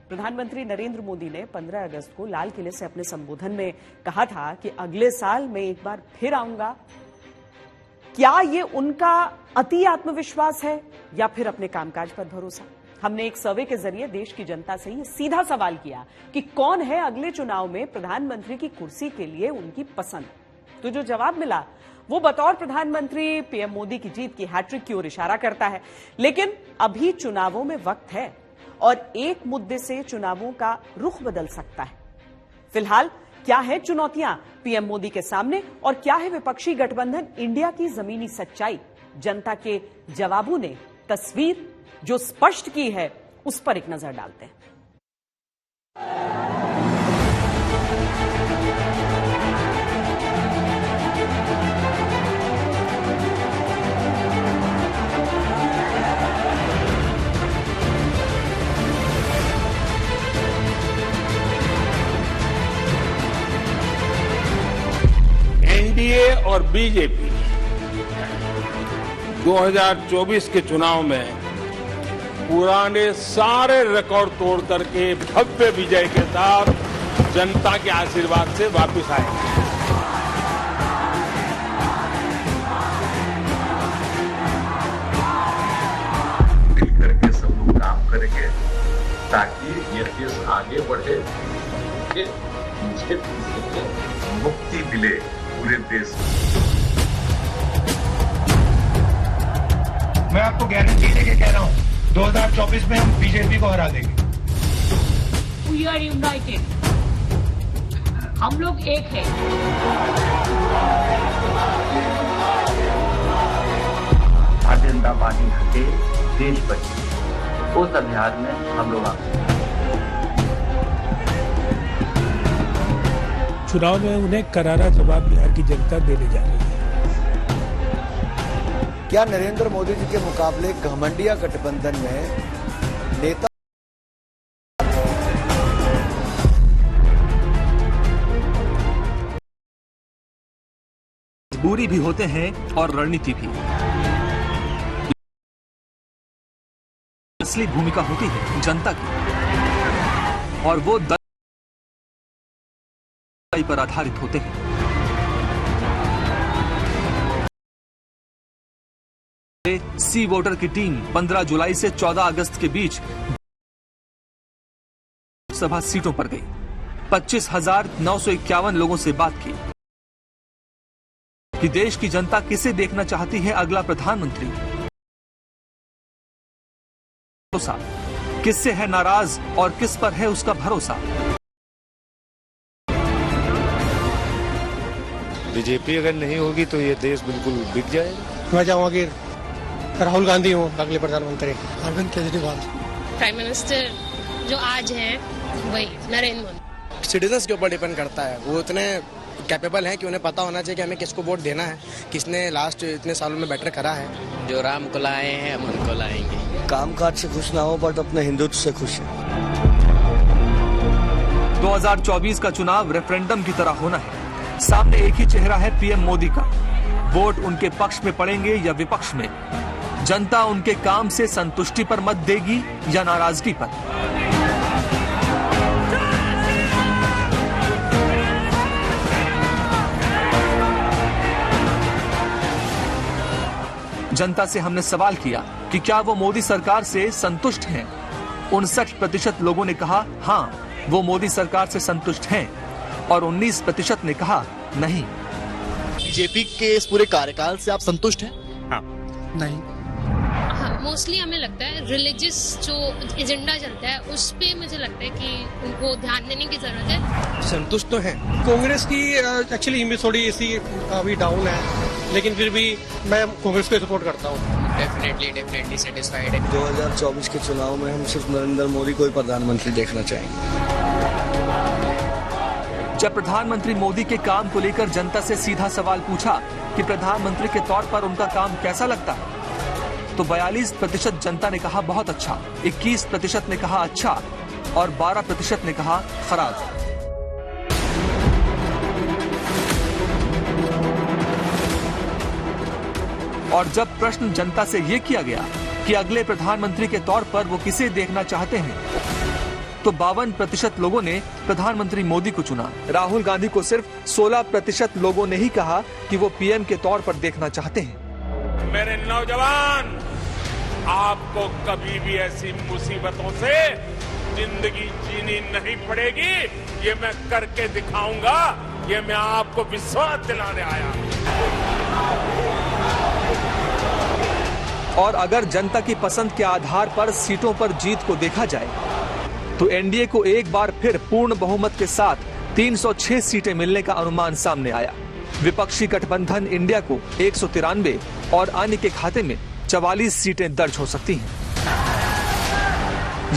प्रधानमंत्री नरेंद्र मोदी ने 15 अगस्त को लाल किले से अपने संबोधन में कहा था कि अगले साल मैं एक बार फिर आऊंगा। क्या ये उनका अति आत्मविश्वास है या फिर अपने कामकाज पर भरोसा? हमने एक सर्वे के जरिए देश की जनता से ये सीधा सवाल किया कि कौन है अगले चुनाव में प्रधानमंत्री की कुर्सी के लिए उनकी पसंद। तो जो जवाब मिला वो बतौर प्रधानमंत्री पीएम मोदी की जीत की हैट्रिक की ओर इशारा करता है। लेकिन अभी चुनावों में वक्त है और एक मुद्दे से चुनावों का रुख बदल सकता है। फिलहाल क्या है चुनौतियां पीएम मोदी के सामने और क्या है विपक्षी गठबंधन इंडिया की जमीनी सच्चाई? जनता के जवाबों ने तस्वीर जो स्पष्ट की है उस पर एक नजर डालते हैं। एनडीए और बीजेपी 2024 के चुनाव में पुराने सारे रिकॉर्ड तोड़ करके भव्य विजय के साथ जनता के आशीर्वाद से वापस आएंगे। मिल करके सब लोग काम करेंगे ताकि ये देश आगे बढ़े, मुक्ति मिले पूरे देश को। मैं आपको गारंटी देके कह रहा हूँ 2024 में हम बीजेपी को हरा देंगे। We are united. हम लोग एक हैं। भारतीय जनता पार्टी हटे देश बचे, उस अभियान में हम लोग आते हैं। चुनाव में उन्हें करारा जवाब बिहार की जनता देने जा रही है। क्या नरेंद्र मोदी जी के मुकाबले घमंडिया गठबंधन में नेता मजबूरी भी होते हैं और रणनीति भी। असली भूमिका होती है जनता की और वो दल पर आधारित होते हैं। सी वोटर की टीम 15 जुलाई से 14 अगस्त के बीच सभा सीटों पर गई। 25,951 लोगों से बात की कि देश की जनता किसे देखना चाहती है अगला प्रधानमंत्री। भरोसा किससे है नाराज और किस पर है उसका भरोसा। बीजेपी अगर नहीं होगी तो ये देश बिल्कुल बिक जाएगा। मैं चाहूंगा कि राहुल गांधी हो अगले प्रधानमंत्री, अरविंद केजरीवाल। प्राइम मिनिस्टर जो आज है वही नरेंद्र मोदी। सिटीजन्स के ऊपर डिपेंड करता है, वो इतने कैपेबल हैं कि उन्हें पता होना चाहिए कि हमें किसको वोट देना है, किसने लास्ट इतने सालों में बेटर करा है। जो राम को लाए हैं हम उनको लाएंगे। कामकाज से खुश ना हो बट अपने हिंदुत्व से खुश है। 2024 का चुनाव रेफरेंडम की तरह होना है। सामने एक ही चेहरा है पीएम मोदी का। वोट उनके पक्ष में पड़ेंगे या विपक्ष में। जनता उनके काम से संतुष्टि पर मत देगी या नाराजगी पर। जनता से हमने सवाल किया कि क्या वो मोदी सरकार से संतुष्ट हैं। 59% लोगों ने कहा हां वो मोदी सरकार से संतुष्ट हैं और 19% ने कहा नहीं। बीजेपी के इस पूरे कार्यकाल से आप संतुष्ट हैं? हाँ। नहीं। मोस्टली हमें लगता है रिलीजियस जो एजेंडा चलता है उस पे मुझे लगता है कि उनको ध्यान देने की जरूरत है। संतुष्ट तो हैं। कांग्रेस की एक्चुअली इमेज थोड़ी ऐसी अभी डाउन है, लेकिन फिर भी मैं कांग्रेस को सपोर्ट करता हूँ। डेफिनेटली सेटिस्फाइड है। 2024 के चुनाव में हम सिर्फ नरेंद्र मोदी को ही प्रधानमंत्री देखना चाहेंगे। जब प्रधानमंत्री मोदी के काम को लेकर जनता से सीधा सवाल पूछा कि प्रधानमंत्री के तौर पर उनका काम कैसा लगता है, तो 42% जनता ने कहा बहुत अच्छा, 21% ने कहा अच्छा और 12% ने कहा खराब। और जब प्रश्न जनता से यह किया गया कि अगले प्रधानमंत्री के तौर पर वो किसे देखना चाहते हैं, तो 52% लोगों ने प्रधानमंत्री मोदी को चुना। राहुल गांधी को सिर्फ 16% लोगों ने ही कहा कि वो पीएम के तौर पर देखना चाहते हैं। मेरे नौजवान, आपको कभी भी ऐसी मुसीबतों से जिंदगी जीनी नहीं पड़ेगी, ये मैं करके दिखाऊंगा, ये मैं आपको विश्वास दिलाने आया। और अगर जनता की पसंद के आधार पर सीटों पर जीत को देखा जाए तो एनडीए को एक बार फिर पूर्ण बहुमत के साथ 306 सीटें मिलने का अनुमान सामने आया। विपक्षी गठबंधन इंडिया को 193 और अन्य के खाते में 44 सीटें दर्ज हो सकती हैं।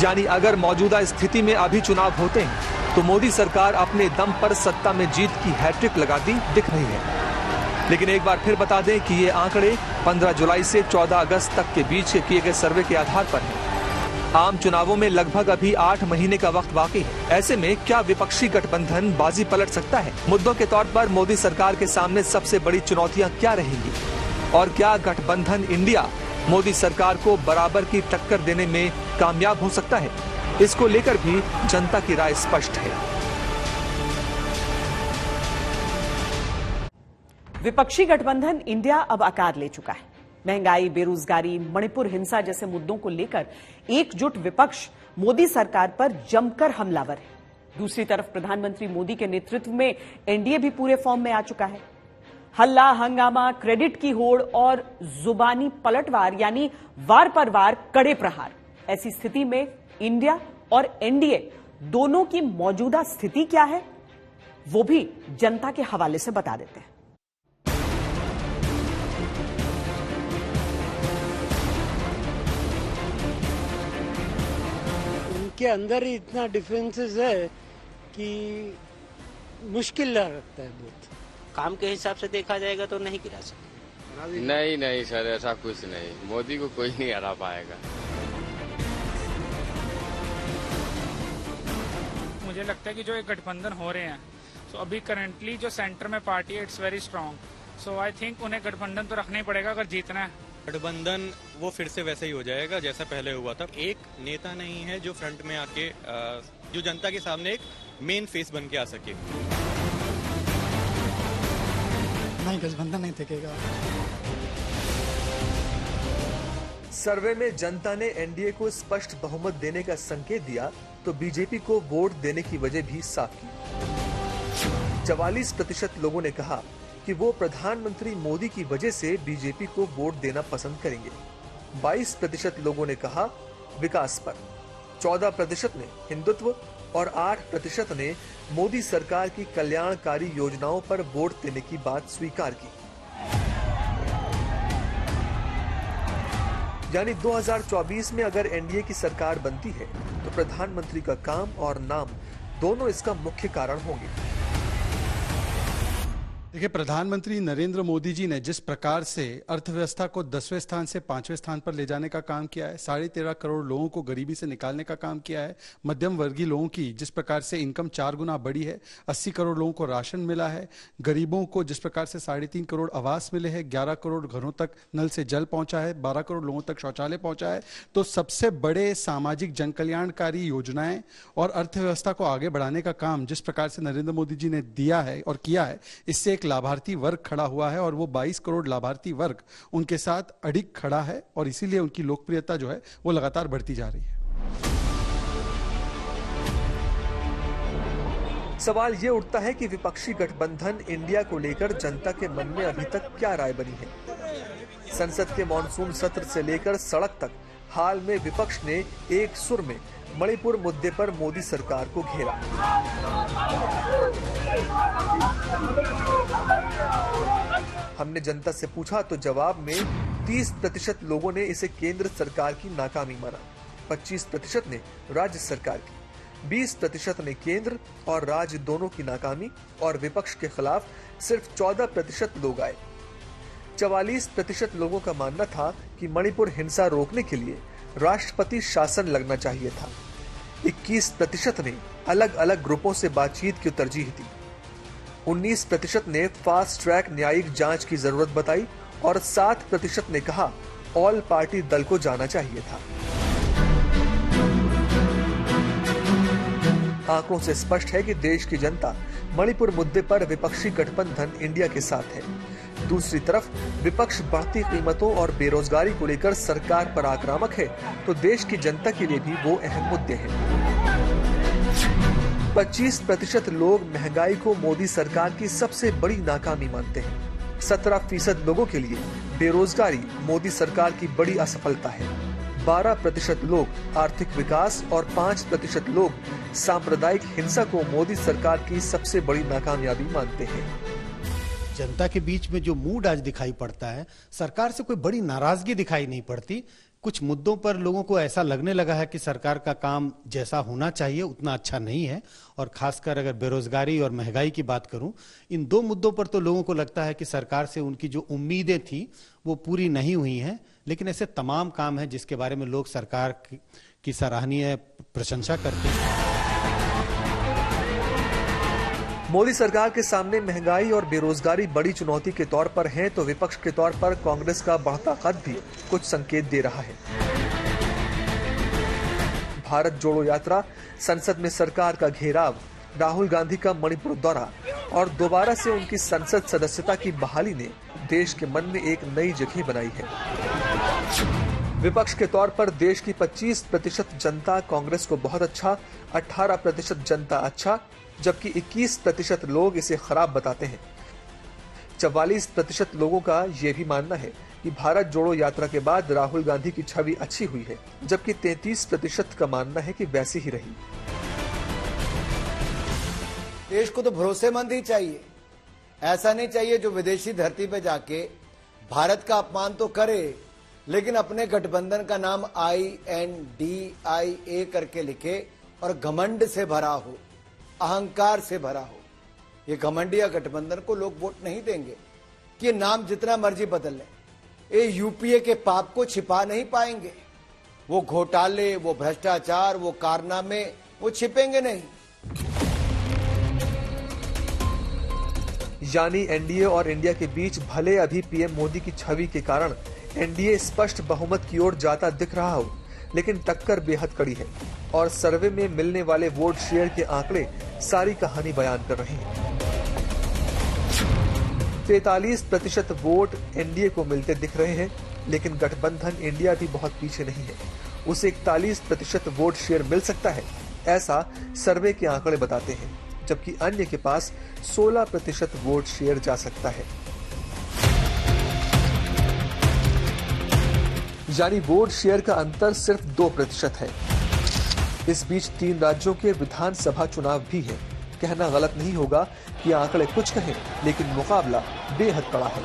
यानी अगर मौजूदा स्थिति में अभी चुनाव होते हैं तो मोदी सरकार अपने दम पर सत्ता में जीत की हैट्रिक लगाती दिख रही है। लेकिन एक बार फिर बता दें कि ये आंकड़े 15 जुलाई से 14 अगस्त तक के बीच किए गए सर्वे के आधार पर हैं। आम चुनावों में लगभग अभी 8 महीने का वक्त बाकी है। ऐसे में क्या विपक्षी गठबंधन बाजी पलट सकता है? मुद्दों के तौर पर मोदी सरकार के सामने सबसे बड़ी चुनौतियां क्या रहेंगी? और क्या गठबंधन इंडिया मोदी सरकार को बराबर की टक्कर देने में कामयाब हो सकता है? इसको लेकर भी जनता की राय स्पष्ट है। विपक्षी गठबंधन इंडिया अब आकार ले चुका है। महंगाई, बेरोजगारी, मणिपुर हिंसा जैसे मुद्दों को लेकर एकजुट विपक्ष मोदी सरकार पर जमकर हमलावर है। दूसरी तरफ प्रधानमंत्री मोदी के नेतृत्व में एनडीए भी पूरे फॉर्म में आ चुका है। हल्ला, हंगामा, क्रेडिट की होड़ और जुबानी पलटवार यानी वार पर वार कड़े प्रहार। ऐसी स्थिति में इंडिया और एनडीए दोनों की मौजूदा स्थिति क्या है, वो भी जनता के हवाले से बता देते हैं। के अंदर ही इतना डिफरेंसेस है कि मुश्किल लगता है बहुत। काम के हिसाब से देखा जाएगा तो नहीं गिरा सकते। नहीं सर, ऐसा कुछ नहीं, मोदी को कोई नहीं हरा पाएगा। मुझे लगता है कि जो एक गठबंधन हो रहे हैं, तो अभी करंटली जो सेंटर में पार्टी है it's very strong, so I think उन्हें गठबंधन तो रखना ही पड़ेगा अगर जीतना है। गठबंधन वो फिर से वैसे ही हो जाएगा जैसा पहले हुआ था। एक नेता नहीं है जो फ्रंट में आके जो जनता के सामने एक मेन फेस बन के आ सके। नहीं, गठबंधन नहीं टिकेगा। सर्वे में जनता ने एनडीए को स्पष्ट बहुमत देने का संकेत दिया तो बीजेपी को वोट देने की वजह भी साफ की। 44% लोगों ने कहा कि वो प्रधानमंत्री मोदी की वजह से बीजेपी को वोट देना पसंद करेंगे। 22% लोगों ने कहा विकास पर, 14% ने हिंदुत्व और 8% ने मोदी सरकार की कल्याणकारी योजनाओं पर वोट देने की बात स्वीकार की। यानी 2024 में अगर एनडीए की सरकार बनती है तो प्रधानमंत्री का काम और नाम दोनों इसका मुख्य कारण होंगे। देखिए, प्रधानमंत्री नरेंद्र मोदी जी ने जिस प्रकार से अर्थव्यवस्था को 10वें स्थान से 5वें स्थान पर ले जाने का काम किया है, 13.5 करोड़ लोगों को गरीबी से निकालने का काम किया है, मध्यम वर्गीय लोगों की जिस प्रकार से इनकम 4 गुना बढ़ी है, 80 करोड़ लोगों को राशन मिला है, गरीबों को जिस प्रकार से 3.5 करोड़ आवास मिले हैं, 11 करोड़ घरों तक नल से जल पहुंचा है, 12 करोड़ लोगों तक शौचालय पहुंचा है, तो सबसे बड़े सामाजिक जन कल्याणकारी योजनाएं और अर्थव्यवस्था को आगे बढ़ाने का काम जिस प्रकार से नरेंद्र मोदी जी ने दिया है और किया है, इससे लाभार्थी वर्ग खड़ा हुआ है और वो 22 करोड़ लाभार्थी वर्ग उनके साथ अडिग खड़ा है और इसीलिए उनकी लोकप्रियता जो है वो लगातार बढ़ती जा रही है। सवाल ये उठता है कि विपक्षी गठबंधन इंडिया को लेकर जनता के मन में अभी तक क्या राय बनी है। संसद के मॉनसून सत्र से लेकर सड़क तक हाल में विपक्ष ने एक सुर में मणिपुर मुद्दे पर मोदी सरकार को घेरा। हमने जनता से पूछा तो जवाब में 30% लोगों ने इसे केंद्र सरकार की नाकामी माना, 25% ने राज्य सरकार की, 20% ने केंद्र और राज्य दोनों की नाकामी और विपक्ष के खिलाफ सिर्फ 14% लोग आए। 44% लोगों का मानना था कि मणिपुर हिंसा रोकने के लिए राष्ट्रपति शासन लगना चाहिए था। 21% ने अलग अलग ग्रुपों से बातचीत की तरजीह दी। 19% ने फास्ट ट्रैक न्यायिक जांच की जरूरत बताई और 7% ने कहा ऑल पार्टी दल को जाना चाहिए था। आंकड़ों से स्पष्ट है कि देश की जनता मणिपुर मुद्दे पर विपक्षी गठबंधन इंडिया के साथ है। दूसरी तरफ विपक्ष बढ़ती कीमतों और बेरोजगारी को लेकर सरकार पर आक्रामक है, तो देश की जनता के लिए भी वो अहम मुद्दे हैं। 25% लोग महंगाई को मोदी सरकार की सबसे बड़ी नाकामी मानते हैं। 17% लोगों के लिए बेरोजगारी मोदी सरकार की बड़ी असफलता है। 12% लोग आर्थिक विकास और 5% लोग सांप्रदायिक हिंसा को मोदी सरकार की सबसे बड़ी नाकामयाबी मानते हैं। जनता के बीच में जो मूड आज दिखाई पड़ता है, सरकार से कोई बड़ी नाराजगी दिखाई नहीं पड़ती। कुछ मुद्दों पर लोगों को ऐसा लगने लगा है कि सरकार का काम जैसा होना चाहिए उतना अच्छा नहीं है, और खासकर अगर बेरोजगारी और महंगाई की बात करूं, इन दो मुद्दों पर तो लोगों को लगता है कि सरकार से उनकी जो उम्मीदें थी वो पूरी नहीं हुई हैं। लेकिन ऐसे तमाम काम हैं जिसके बारे में लोग सरकार की सराहनीय प्रशंसा करते हैं। मोदी सरकार के सामने महंगाई और बेरोजगारी बड़ी चुनौती के तौर पर है, तो विपक्ष के तौर पर कांग्रेस का बढ़ता कद भी कुछ संकेत दे रहा है। भारत जोड़ो यात्रा, संसद में सरकार का घेराव, राहुल गांधी का मणिपुर दौरा और दोबारा से उनकी संसद सदस्यता की बहाली ने देश के मन में एक नई जगह बनाई है। विपक्ष के तौर पर देश की 25% जनता कांग्रेस को बहुत अच्छा, 18% जनता अच्छा, जबकि 21% लोग इसे खराब बताते हैं। 44% लोगों का यह भी मानना है कि भारत जोड़ो यात्रा के बाद राहुल गांधी की छवि अच्छी हुई है, जबकि 33% का मानना है कि वैसी ही रही। देश को तो भरोसेमंद ही चाहिए, ऐसा नहीं चाहिए जो विदेशी धरती पे जाके भारत का अपमान तो करे लेकिन अपने गठबंधन का नाम INDIA करके लिखे और घमंड से भरा हो, अहंकार से भरा हो। ये घमंडिया गठबंधन को लोग वोट नहीं देंगे कि ये नाम जितना मर्जी बदल लें, ये यूपीए के पाप को छिपा नहीं पाएंगे। वो घोटाले, वो भ्रष्टाचार, वो कारनामे वो छिपेंगे नहीं। यानी एनडीए और इंडिया के बीच भले अभी पीएम मोदी की छवि के कारण एनडीए स्पष्ट बहुमत की ओर जाता दिख रहा हो, लेकिन टक्कर बेहद कड़ी है और सर्वे में मिलने वाले वोट शेयर के आंकड़े सारी कहानी बयान कर रहे हैं। 43% वोट एनडीए को मिलते दिख रहे हैं, लेकिन गठबंधन इंडिया भी बहुत पीछे नहीं है। उसे 41% वोट शेयर मिल सकता है, ऐसा सर्वे के आंकड़े बताते हैं, जबकि अन्य के पास 16% वोट शेयर जा सकता है। यानी वोट शेयर का अंतर सिर्फ 2% है। इस बीच 3 राज्यों के विधानसभा चुनाव भी है। कहना गलत नहीं होगा कि आंकड़े कुछ कहें, लेकिन मुकाबला बेहद कड़ा है।